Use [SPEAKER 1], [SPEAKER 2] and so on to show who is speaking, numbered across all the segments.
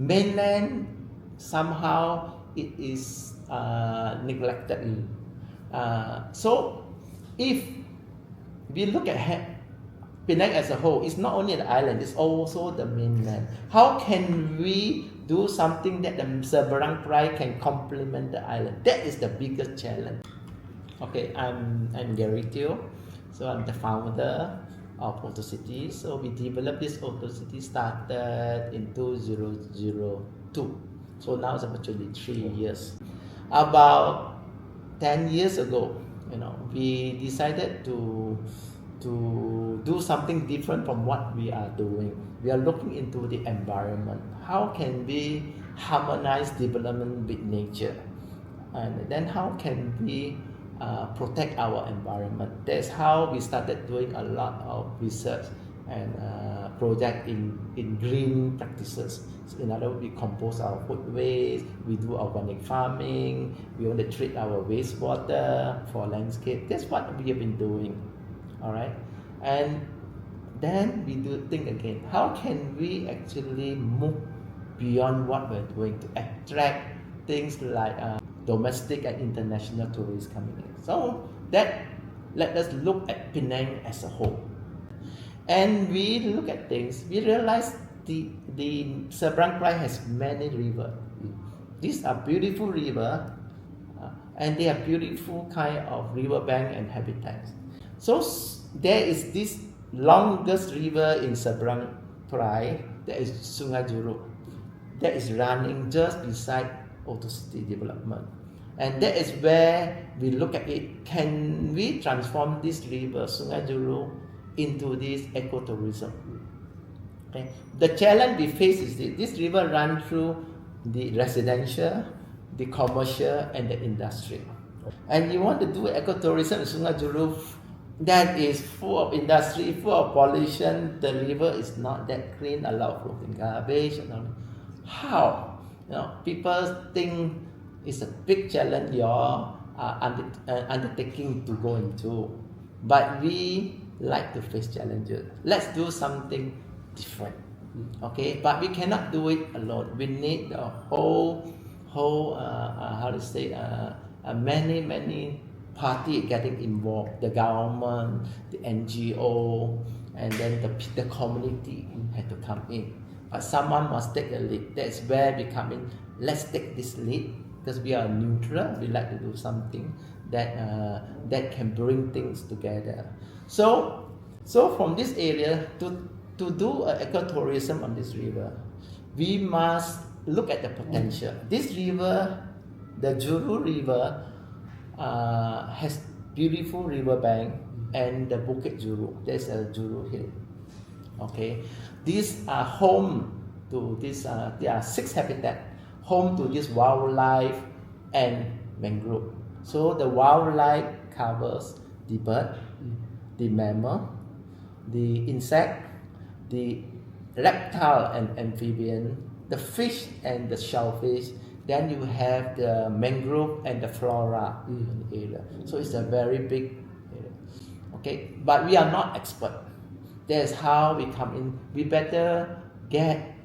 [SPEAKER 1] Mainland, somehow it is neglected. So if we look at Penang as a whole, it's not only the island, it's also the mainland. How can we do something that the Seberang Perai can complement the island? That is the biggest challenge. Okay, I'm Gary Teoh, so I'm the founder of AutoCity. So we developed this AutoCity started in 2002. So now it's actually 3 years. About 10 years ago, we decided to do something different from what we are doing. We are looking into the environment. How can we harmonize development with nature? And then how can we protect our environment? That's how we started doing a lot of research and project in green practices. So in other words, we compose our food waste, we do organic farming, we want to treat our wastewater for landscape. That's what we have been doing. All right, and then we do think again, how can we actually move beyond what we're doing to attract things like domestic and international tourists coming in? So that let us look at Penang as a whole, and we look at things, we realize the Seberang Perai has many rivers. These are beautiful rivers, and they are beautiful kind of riverbank and habitats. So there is this longest river in Seberang Perai, that is Sungai Juru, that is running just beside AutoCity development. And that is where we look at it. Can we transform this river, Sungai Juru, into this ecotourism? Okay. The challenge we face is this river runs through the residential, the commercial, and the industry. And you want to do ecotourism in Sungai Juru that is full of industry, full of pollution. The river is not that clean, a lot of floating garbage. How? People think it's a big challenge you're undertaking to go into. But we like to face challenges. Let's do something different. Okay, but we cannot do it alone. We need the whole many party getting involved, the government, the NGO, and then the community had to come in. But someone must take the lead. That's where we come in. Let's take this lead because we are neutral. We like to do something that can bring things together. So from this area to do ecotourism on this river, we must look at the potential. This river, the Juru River, has beautiful riverbank and the Bukit Juru. There's a Juru Hill. Okay, these are home to this. There are 6 habitats home to this wildlife and mangrove. So the wildlife covers the bird, the mammal, the insect, the reptile and amphibian, the fish and the shellfish. Then you have the mangrove and the flora in the area. So it's a very big area. Okay, but we are not expert. That's how we come in. We better get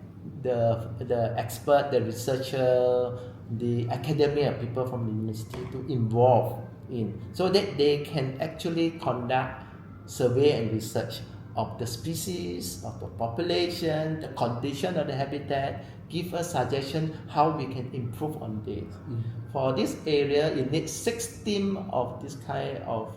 [SPEAKER 1] the expert, the researcher, the academia people from the university to involve in, so that they can actually conduct survey and research of the species, of the population, the condition of the habitat, give us suggestion how we can improve on this. For this area, it needs 6 teams of this kind of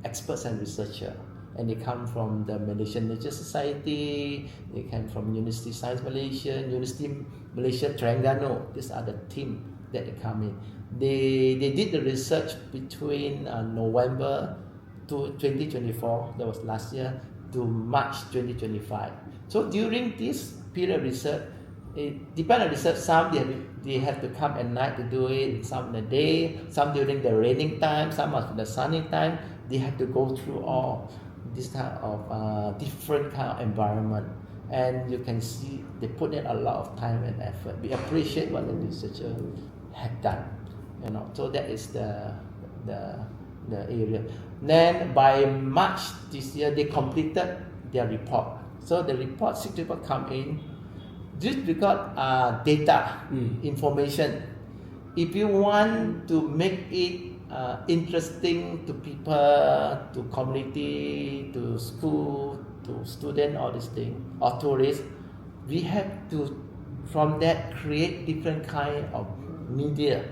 [SPEAKER 1] experts and researchers. And they come from the Malaysian Nature Society, they come from University Science Malaysia, University Malaysia Terengganu. These are the team that they come in. They did the research between November to 2024, that was last year, to March 2025. So during this period of research, it depends on research. Some they have to come at night to do it, some in the day, some during the raining time, some in the sunny time. They have to go through all this kind of different kind of environment, and you can see they put in a lot of time and effort. We appreciate what the researchers have done, So that is the area. Then by March this year, they completed their report. So the report, 6 people come in. Just because data, information. If you want to make it interesting to people, to community, to school, to student, all these things, or tourists, we have to, from that, create different kind of media,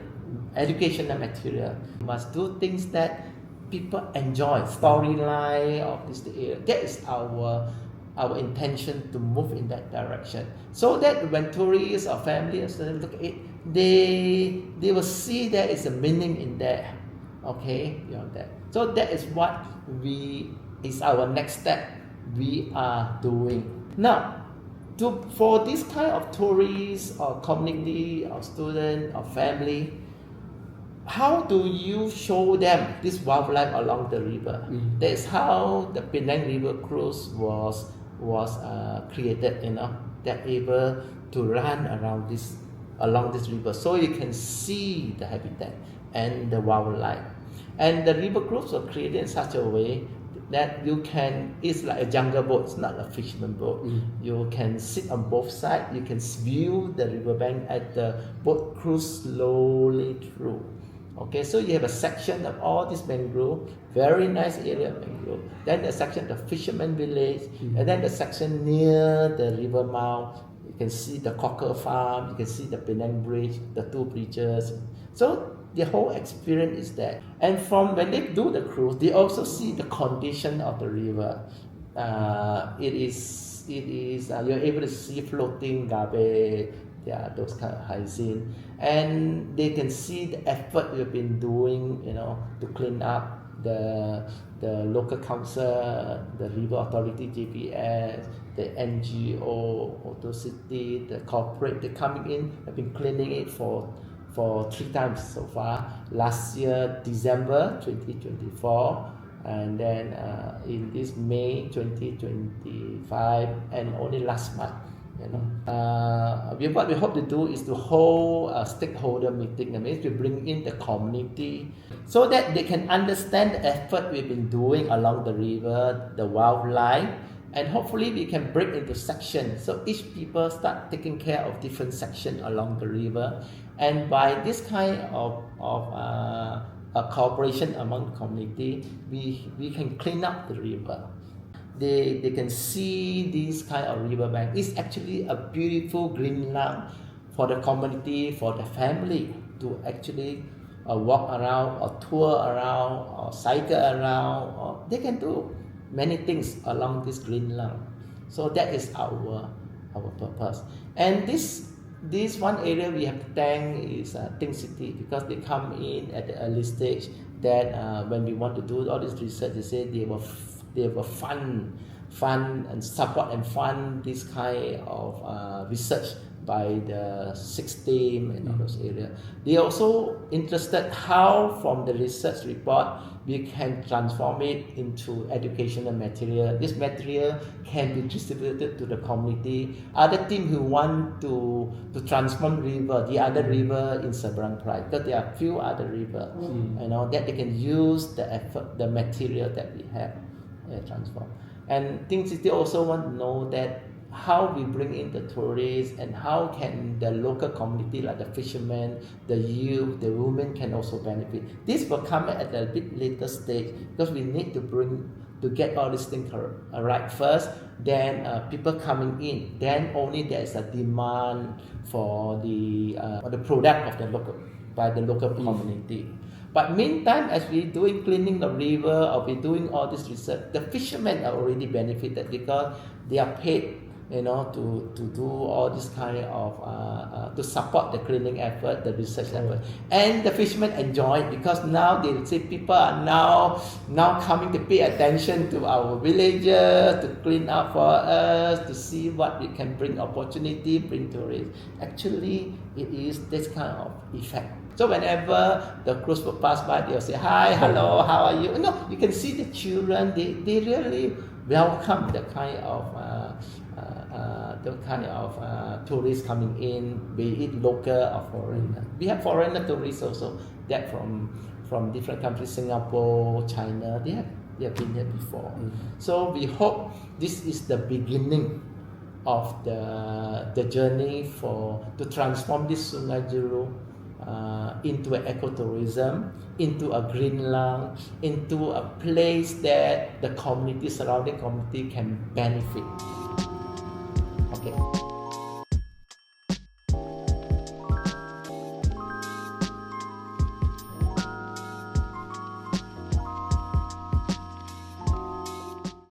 [SPEAKER 1] educational material. We must do things that people enjoy, storyline of this area. That is our intention to move in that direction, so that when tourists or families look at it, they will see there is a meaning in there. Okay, that. So that is what is our next step we are doing now. For this kind of tourists or community or student or family, how do you show them this wildlife along the river? That is how the Penang River Cruise was created. They're able to run along this river, so you can see the habitat and the wildlife. And the river cruise was created in such a way that it's like a jungle boat, it's not a fisherman boat. You can sit on both sides, you can view the riverbank as the boat cruise slowly through. Okay, so you have a section of all this mangrove, very nice area of mangrove. Then the section of the fisherman village, and then the section near the river mouth. You can see the cocker farm, you can see the Penang Bridge, the two bridges. So the whole experience is there. And from when they do the cruise, they also see the condition of the river. It is you're able to see floating garbage, those kind of hygiene, and they can see the effort we've been doing, to clean up the local council, the river authority, GPS, the NGO, Auto City, the corporate. They're coming in, have been cleaning it for 3 times so far. Last year, December 2024, and then in this May 2025, and only last month. What we hope to do is to hold a stakeholder meeting. That means we bring in the community so that they can understand the effort we've been doing along the river, the wildlife, and hopefully we can break into sections. So each people start taking care of different sections along the river, and by this kind of a cooperation among the community, we can clean up the river. They can see this kind of riverbank. It's actually a beautiful green land for the community, for the family to actually walk around or tour around or cycle around. Or they can do many things along this green land. So that is our purpose. And this one area we have to thank is Think City, because they come in at the early stage that when we want to do all this research, they say they will fund and support and fund this kind of research by the 6 team and all those areas. They also interested how from the research report we can transform it into educational material. This material can be distributed to the community. Other team who want to transform the other river in Seberang Perai, because there are few other rivers, that they can use the material that we have transform. And Think City also want to know that how we bring in the tourists and how can the local community, like the fishermen, the youth, the women, can also benefit. This will come at a bit later stage, because we need to get all these things right first. Then people coming in, then only there is a demand for the product of the local community. But meantime, as we're doing cleaning the river or we're doing all this research, the fishermen are already benefited because they are paid, to do all this kind of to support the cleaning effort, the research effort, and the fishermen enjoy it, because now they say people are now coming to pay attention to our villagers, to clean up for us, to see what we can bring opportunity, bring tourists. Actually, it is this kind of effect. So whenever the cruise will pass by, they'll say, "Hi, hello, how are you?" You can see the children. They really welcome the kind of tourists coming in, be it local or foreigner. We have foreigner tourists also, that from different countries, Singapore, China. They have been here before. So we hope this is the beginning of the journey to transform this Sungai Juru into an ecotourism, into a green lung, into a place that the surrounding community can benefit. Okay.